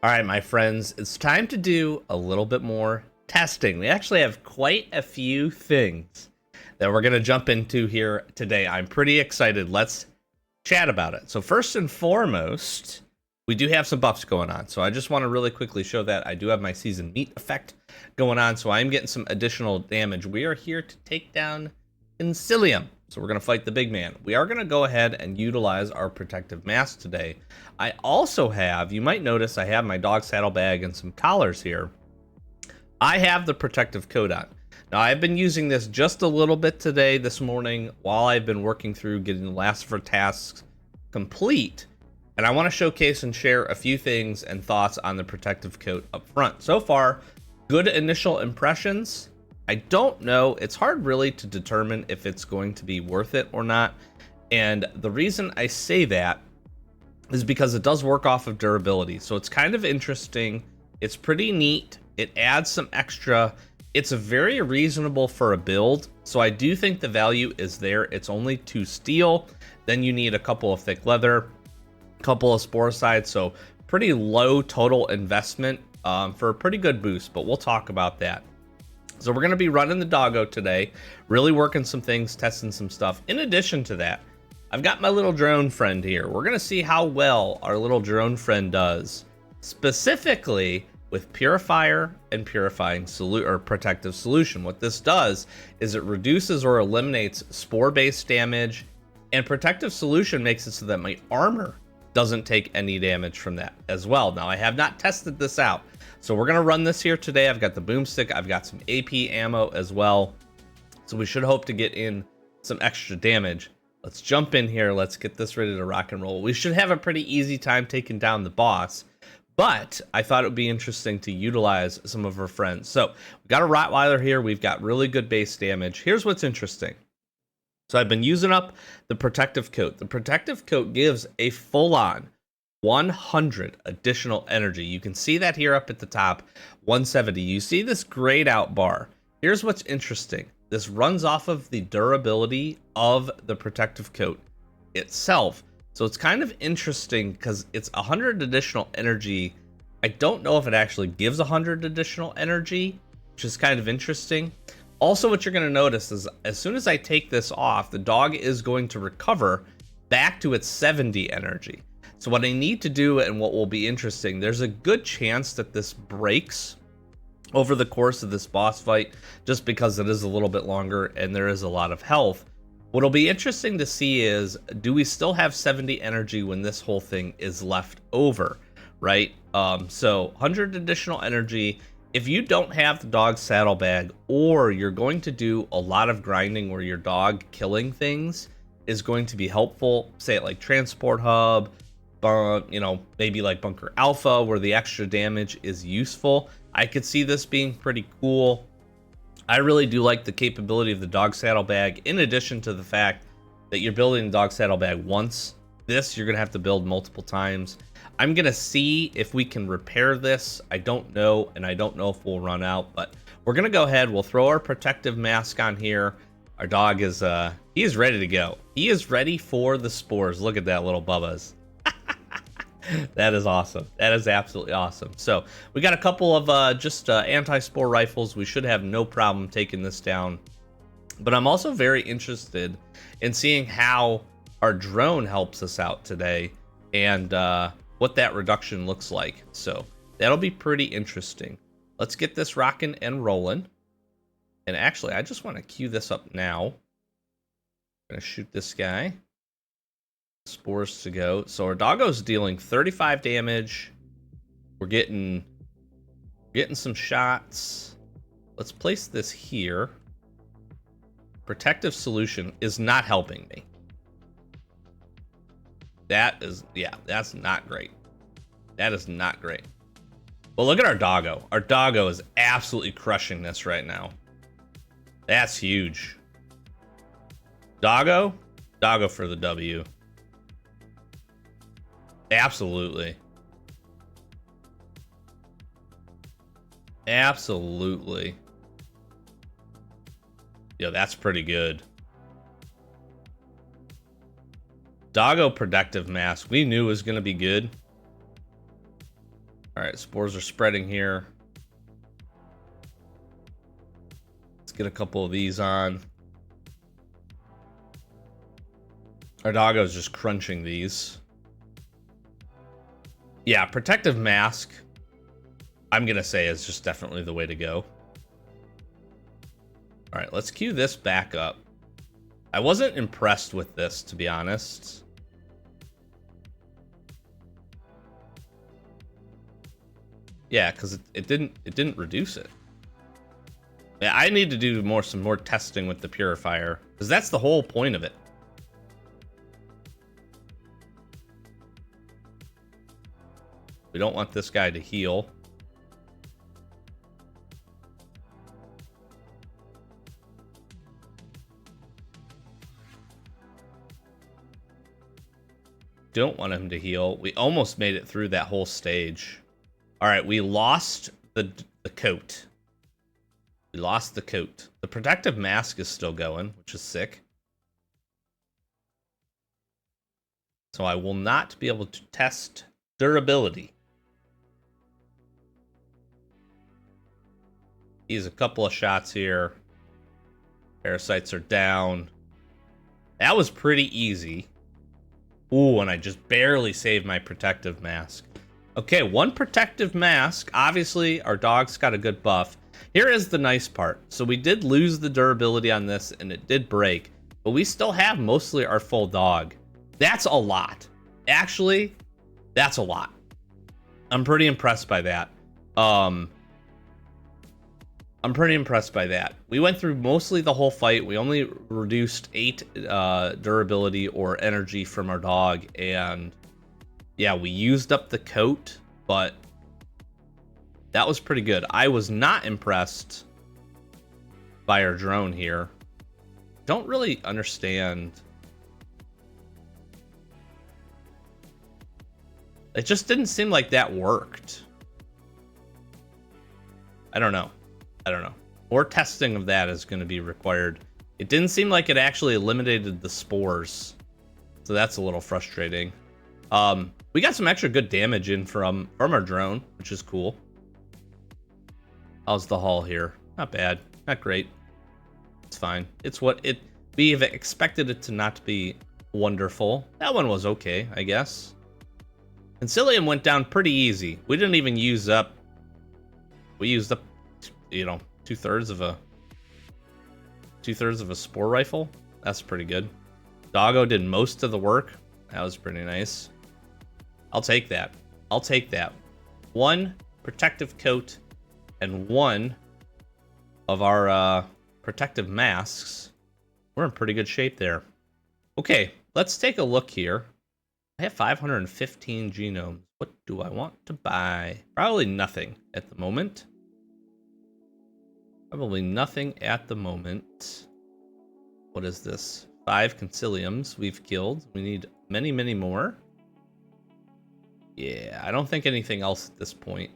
All right, my friends, it's time to do a little bit more testing. We actually have quite a few things that we're going to jump into here today. I'm pretty excited. Let's chat about it. So first and foremost, we do have some buffs going on. So I just want to really quickly show that I do have my season meat effect going on. So I'm getting some additional damage. We are here to take down Consilium. So we're going to fight the big man. We are going to go ahead and utilize our protective mask today. I also have, you might notice I have my dog saddlebag and some collars here. I have the protective coat on. Now I've been using this just a little bit today, this morning, while I've been working through getting the last of our tasks complete. And I want to showcase and share a few things and thoughts on the protective coat up front. So far, good initial impressions. I don't know. It's hard really to determine if it's going to be worth it or not. And the reason I say that is because it does work off of durability. So it's kind of interesting. It's pretty neat. It adds some extra. It's a very reasonable for a build. So I do think the value is there. It's only 2 steel. Then you need a couple of thick leather, a couple of sporicides. So pretty low total investment for a pretty good boost, but we'll talk about that. So we're going to be running the doggo today, really working some things, testing some stuff. In addition to that, I've got my little drone friend here. We're going to see how well our little drone friend does, specifically with Purifier and Purifying Protective Solution. What this does is it reduces or eliminates spore-based damage, and Protective Solution makes it so that my armor doesn't take any damage from that as well. Now, I have not tested this out, so we're going to run this here today. I've got the boomstick. I've got some AP ammo as well. So we should hope to get in some extra damage. Let's jump in here. Let's get this ready to rock and roll. We should have a pretty easy time taking down the boss, but I thought it would be interesting to utilize some of our friends. So we've got a Rottweiler here. We've got really good base damage. Here's what's interesting. So I've been using up the protective coat. The protective coat gives a full-on 100 additional energy. You can see that here up at the top, 170. You see this grayed out bar. Here's what's interesting. This runs off of the durability of the protective coat itself. So it's kind of interesting because it's 100 additional energy. I don't know if it actually gives 100 additional energy, which is kind of interesting. Also, what you're going to notice is as soon as I take this off, the dog is going to recover back to its 70 energy. So what I need to do, and what will be interesting, there's a good chance that this breaks over the course of this boss fight, just because it is a little bit longer and there is a lot of health. What'll be interesting to see is, do we still have 70 energy when this whole thing is left over, right? So 100 additional energy. If you don't have the dog saddlebag, or you're going to do a lot of grinding where your dog killing things is going to be helpful, say it like Transport Hub, maybe like Bunker Alpha, where the extra damage is useful, I could see this being pretty cool. I really do like the capability of the dog saddlebag, in addition to the fact that you're building the dog saddlebag once. This you're gonna have to build multiple times. I'm gonna see if we can repair this. I don't know, and I don't know if we'll run out, but we're gonna go ahead. We'll throw our protective mask on here. Our dog is he is ready to go. He is ready for the spores. Look at that little Bubba's. That is awesome. That is absolutely awesome. So we got a couple of anti-spore rifles. We should have no problem taking this down. But I'm also very interested in seeing how our drone helps us out today, and what that reduction looks like. So that'll be pretty interesting. Let's get this rocking and rolling. And actually, I just want to queue this up now. I'm going to shoot this guy. Spores to go. So our doggo's dealing 35 damage. We're getting some shots. Let's place this here. Protective Solution is not helping me. That's not great. That is not great. But look at our doggo. Our doggo is absolutely crushing this right now. That's huge. Doggo for the W. Absolutely. Absolutely. Yeah, that's pretty good. Doggo protective mask, we knew was going to be good. All right, spores are spreading here. Let's get a couple of these on. Our doggo's just crunching these. Yeah, protective mask, I'm gonna say, is just definitely the way to go. All right, let's queue this back up. I wasn't impressed with this, to be honest. Yeah, because it didn't reduce it. Yeah, I need to do some more testing with the purifier, because that's the whole point of it. We don't want this guy to heal. Don't want him to heal. We almost made it through that whole stage. All right, we lost the coat. We lost the coat. The protective mask is still going, which is sick. So I will not be able to test durability. He's a couple of shots here. Parasites are down. That was pretty easy. Ooh, and I just barely saved my protective mask. Okay, one protective mask. Obviously, our dog's got a good buff. Here is the nice part. So we did lose the durability on this, and it did break. But we still have mostly our full dog. That's a lot. Actually, that's a lot. I'm pretty impressed by that. I'm pretty impressed by that. We went through mostly the whole fight. We only reduced 8 durability or energy from our dog. And yeah, we used up the coat, but that was pretty good. I was not impressed by our drone here. Don't really understand. It just didn't seem like that worked. I don't know. More testing of that is going to be required. It didn't seem like it actually eliminated the spores. So that's a little frustrating. We got some extra good damage in from our drone, which is cool. How's the haul here? Not bad. Not great. It's fine. It's what we have expected it to not be wonderful. That one was okay, I guess. Consilium went down pretty easy. We didn't even use up. We used up, you know, two-thirds of a spore rifle. That's pretty good. Doggo did most of the work. That was pretty nice. I'll take that. One protective coat and one of our protective masks. We're in pretty good shape there. Okay, let's take a look here. I have 515 genomes. What do I want to buy? Probably nothing at the moment. What is this? 5 Consiliums we've killed. We need many, many more. Yeah, I don't think anything else at this point.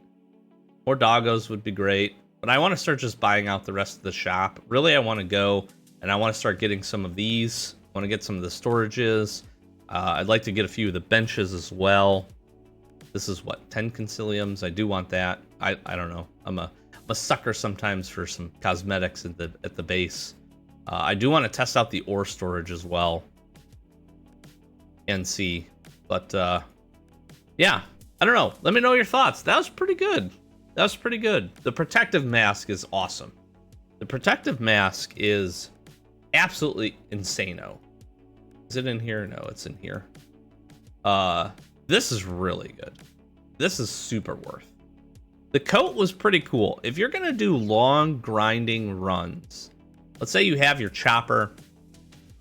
More doggos would be great, but I want to start just buying out the rest of the shop. Really, I want to go and I want to start getting some of these. I want to get some of the storages. I'd like to get a few of the benches as well. This is what, 10 Consiliums? I do want that. I don't know. I'm a sucker sometimes for some cosmetics at the base. I do want to test out the ore storage as well and see, but yeah, I don't know. Let me know your thoughts. That was pretty good. The protective mask is awesome. The protective mask is absolutely insano. Is it in here? No, it's in here. This is really good. This is super worth. The coat was pretty cool. If you're gonna do long grinding runs, let's say you have your chopper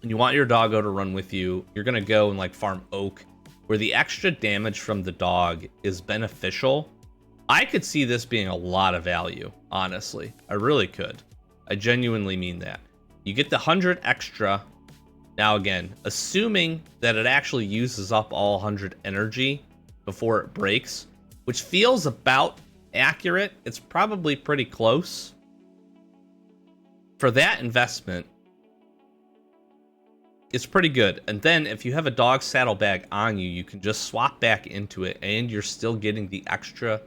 and you want your doggo to run with you, you're gonna go and like farm oak, where the extra damage from the dog is beneficial. I could see this being a lot of value, honestly. I really could. I genuinely mean that. You get the 100 extra. Now again, assuming that it actually uses up all 100 energy before it breaks, which feels about accurate. It's probably pretty close. For that investment, it's pretty good. And then if you have a dog saddlebag on you, you can just swap back into it and you're still getting the extra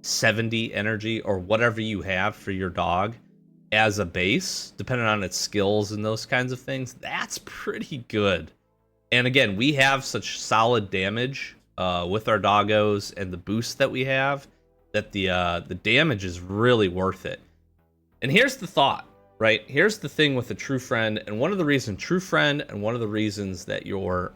70 energy or whatever you have for your dog as a base, depending on its skills and those kinds of things, that's pretty good. And again, we have such solid damage with our doggos and the boost that we have that the damage is really worth it. And here's the thought, right? Here's the thing with the True Friend, and one of the reasons True Friend and one of the reasons that your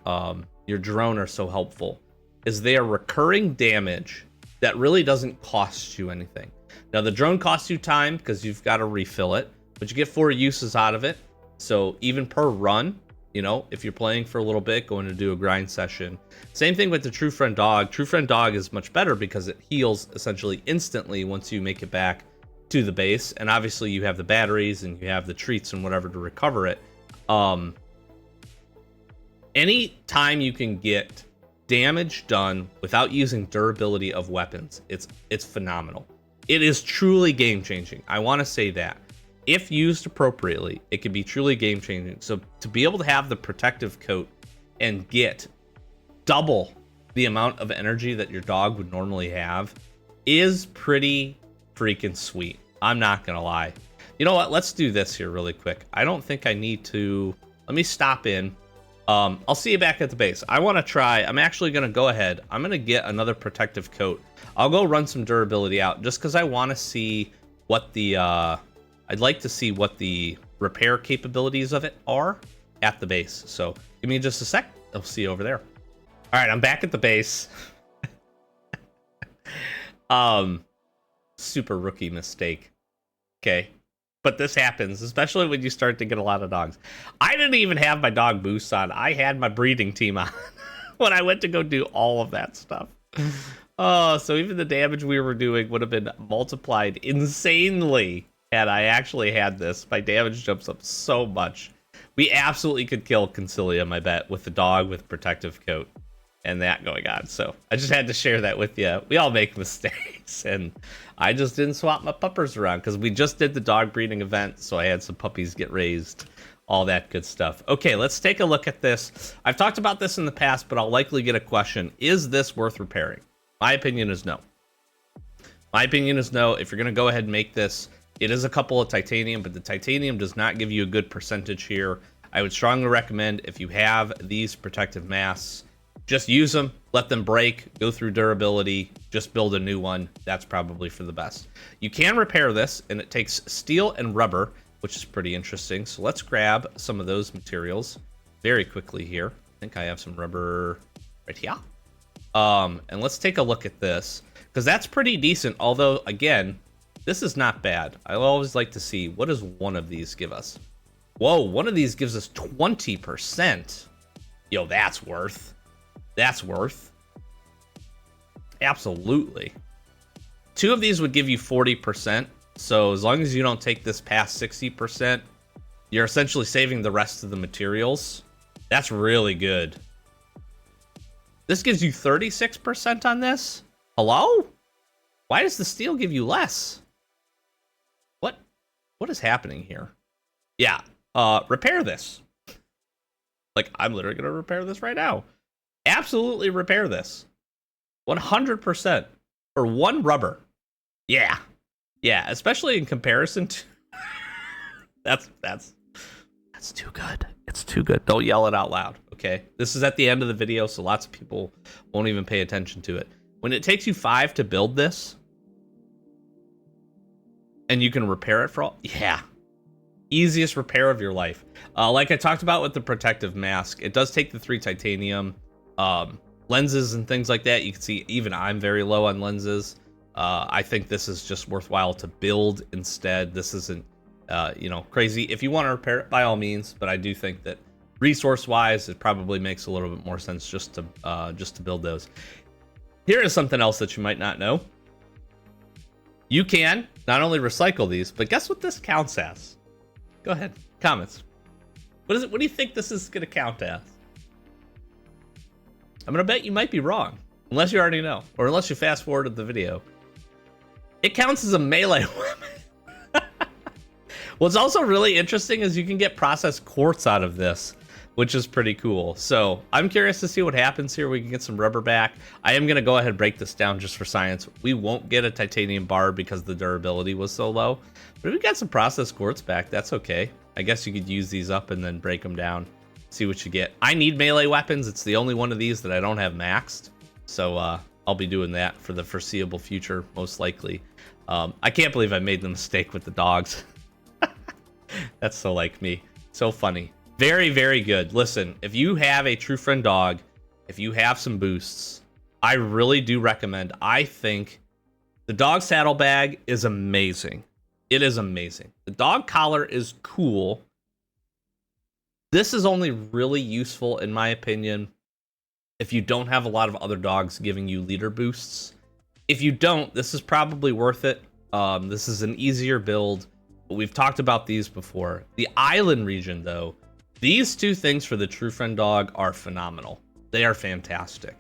drone are so helpful is they are recurring damage that really doesn't cost you anything. Now the drone costs you time because you've got to refill it, but you get 4 uses out of it. So even per run, you know, if you're playing for a little bit, going to do a grind session. Same thing with the True Friend dog. True Friend dog is much better because it heals essentially instantly once you make it back to the base, and obviously you have the batteries and you have the treats and whatever to recover it. Any time you can get damage done without using durability of weapons, it's phenomenal. It is truly game changing. I want to say that if used appropriately, it can be truly game changing. So to be able to have the protective coat and get double the amount of energy that your dog would normally have is pretty freaking sweet. I'm not gonna lie. You know what? Let's do this here really quick. I don't think I need to. Let me stop in. I'll see you back at the base. I want to try. I'm actually gonna go ahead. I'm gonna get another protective coat. I'll go run some durability out just because I want to see what the. I'd like to see what the repair capabilities of it are at the base. So give me just a sec. I'll see you over there. All right, I'm back at the base. Super rookie mistake. Okay. But this happens, especially when you start to get a lot of dogs. I didn't even have my dog boosts on. I had my breeding team on when I went to go do all of that stuff. Oh, so even the damage we were doing would have been multiplied insanely had I actually had this. My damage jumps up so much. We absolutely could kill Consilium, I bet, with the dog with protective coat and that going on. So I just had to share that with you. We all make mistakes, and I just didn't swap my puppers around because we just did the dog breeding event, so I had some puppies get raised, all that good stuff. Okay, let's take a look at this. I've talked about this in the past, but I'll likely get a question. Is this worth repairing? My opinion is no. My opinion is no. If you're going to go ahead and make this, it is a couple of titanium, but the titanium does not give you a good percentage here. I would strongly recommend if you have these protective masks, just use them, let them break, go through durability, just build a new one. That's probably for the best. You can repair this, and it takes steel and rubber, which is pretty interesting. So let's grab some of those materials very quickly here. I think I have some rubber right here. And let's take a look at this, because that's pretty decent. Although, again, this is not bad. I always like to see, what does one of these give us? Whoa, one of these gives us 20%. Yo, that's worth. That's worth. Absolutely. 2 of these would give you 40%. So as long as you don't take this past 60%, you're essentially saving the rest of the materials. That's really good. This gives you 36% on this? Hello? Why does the steel give you less? What is happening here? Yeah, repair this. Like, I'm literally going to repair this right now. Absolutely repair this. 100% for 1 rubber. Yeah. Yeah, especially in comparison to that's too good. It's too good. Don't yell it out loud, okay? This is at the end of the video, so lots of people won't even pay attention to it. When it takes you 5 to build this and you can repair it for all, yeah. Easiest repair of your life. Like I talked about with the protective mask, it does take the 3 titanium lenses and things like that. You can see even I'm very low on lenses. I think this is just worthwhile to build instead. This isn't crazy. If you want to repair it, by all means, but I do think that resource wise it probably makes a little bit more sense just to build those. Here is something else that you might not know. You can not only recycle these, but guess what this counts as? Go ahead, comments. What is it? What do you think this is going to count as? I'm going to bet you might be wrong, unless you already know, or unless you fast forwarded the video. It counts as a melee weapon. What's also really interesting is you can get processed quartz out of this. which is pretty cool. So I'm curious to see what happens here. We can get some rubber back. I am going to go ahead and break this down just for science. We won't get a titanium bar because the durability was so low. But if we got some processed quartz back, that's okay. I guess you could use these up and then break them down. See what you get. I need melee weapons. It's the only one of these that I don't have maxed. So I'll be doing that for the foreseeable future, most likely. I can't believe I made the mistake with the dogs. That's so like me. So funny. Very, very good. Listen, if you have a true friend dog, if you have some boosts, I really do recommend. I think the dog saddlebag is amazing. It is amazing. The dog collar is cool. This is only really useful, in my opinion, if you don't have a lot of other dogs giving you leader boosts. If you don't, this is probably worth it. This is an easier build. But we've talked about these before. The island region, though, these two things for the true friend dog are phenomenal. They are fantastic.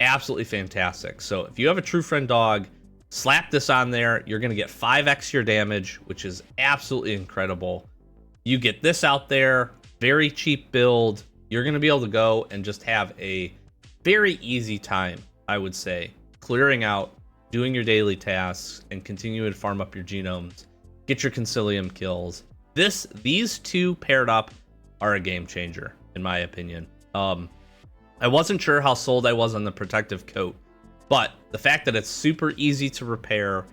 Absolutely fantastic. So if you have a true friend dog, slap this on there. You're going to get 5x your damage, which is absolutely incredible. You get this out there, very cheap build. You're going to be able to go and just have a very easy time, I would say, clearing out, doing your daily tasks, and continuing to farm up your genomes. Get your Consilium kills. These two paired up are a game changer, in my opinion. I wasn't sure how sold I was on the protective coat, but the fact that it's super easy to repair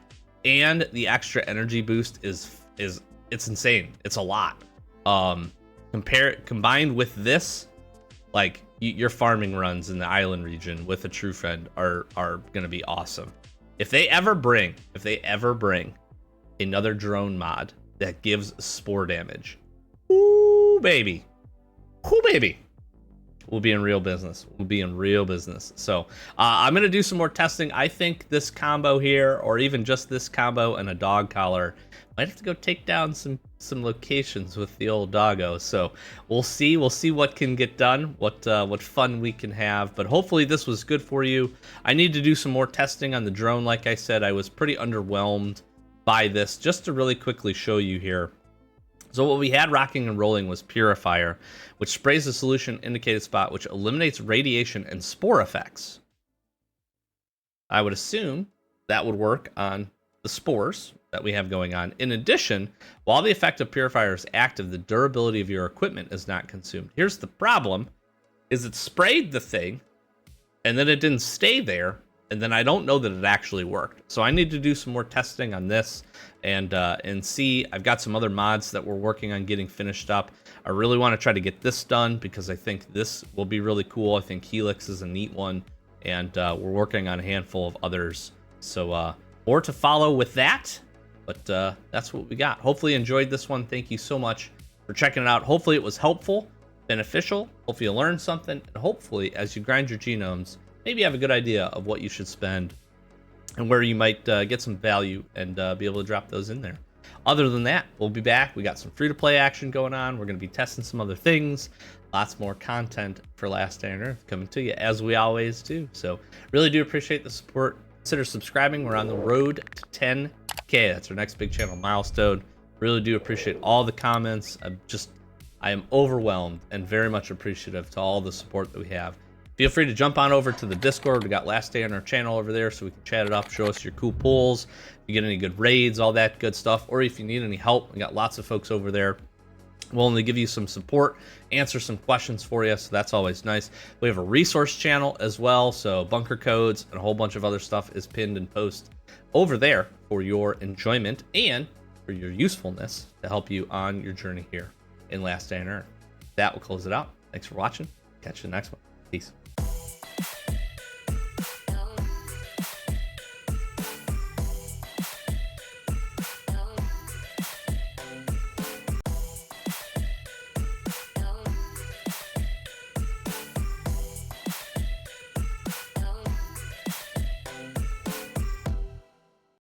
and the extra energy boost is it's insane. It's a lot. Combined with this, like your farming runs in the island region with a true friend are gonna be awesome. If they ever bring another drone mod that gives spore damage, ooh baby, we'll be in real business. So I'm gonna do some more testing. I think this combo here, or even just this combo and a dog collar, might have to go take down some locations with the old doggo. So we'll see what can get done, what fun we can have. But hopefully this was good for you. I need to do some more testing on the drone. Like I said, I was pretty underwhelmed by this. Just to really quickly show you here. So what we had rocking and rolling was Purifier, which sprays the solution indicated spot, which eliminates radiation and spore effects. I would assume that would work on the spores that we have going on. In addition, while the effect of Purifier is active, the durability of your equipment is not consumed. Here's the problem, is it sprayed the thing, and then it didn't stay there, and then I don't know that it actually worked. So I need to do some more testing on this and see. I've got some other mods that we're working on getting finished up. I really want to try to get this done because I think this will be really cool. I think Helix is a neat one, and we're working on a handful of others. So more to follow with that, but that's what we got. Hopefully you enjoyed this one. Thank you so much for checking it out. Hopefully it was helpful, beneficial. Hopefully you learned something, and hopefully as you grind your genomes, maybe you have a good idea of what you should spend and where you might get some value and be able to drop those in there. Other than that, we'll be back. We got some free-to-play action going on. We're going to be testing some other things. Lots more content for Last Day on Earth coming to you, as we always do. So really do appreciate the support. Consider subscribing. We're on the road to 10K. That's our next big channel milestone. Really do appreciate all the comments. I am overwhelmed and very much appreciative to all the support that we have. Feel free to jump on over to the Discord. We got Last Day on our channel over there, so we can chat it up, show us your cool pulls, if you get any good raids, all that good stuff, or if you need any help, we got lots of folks over there willing to give you some support, answer some questions for you, so that's always nice. We have a resource channel as well, so bunker codes and a whole bunch of other stuff is pinned and posted over there for your enjoyment and for your usefulness to help you on your journey here in Last Day on Earth. That will close it out. Thanks for watching. Catch you in the next one. Peace.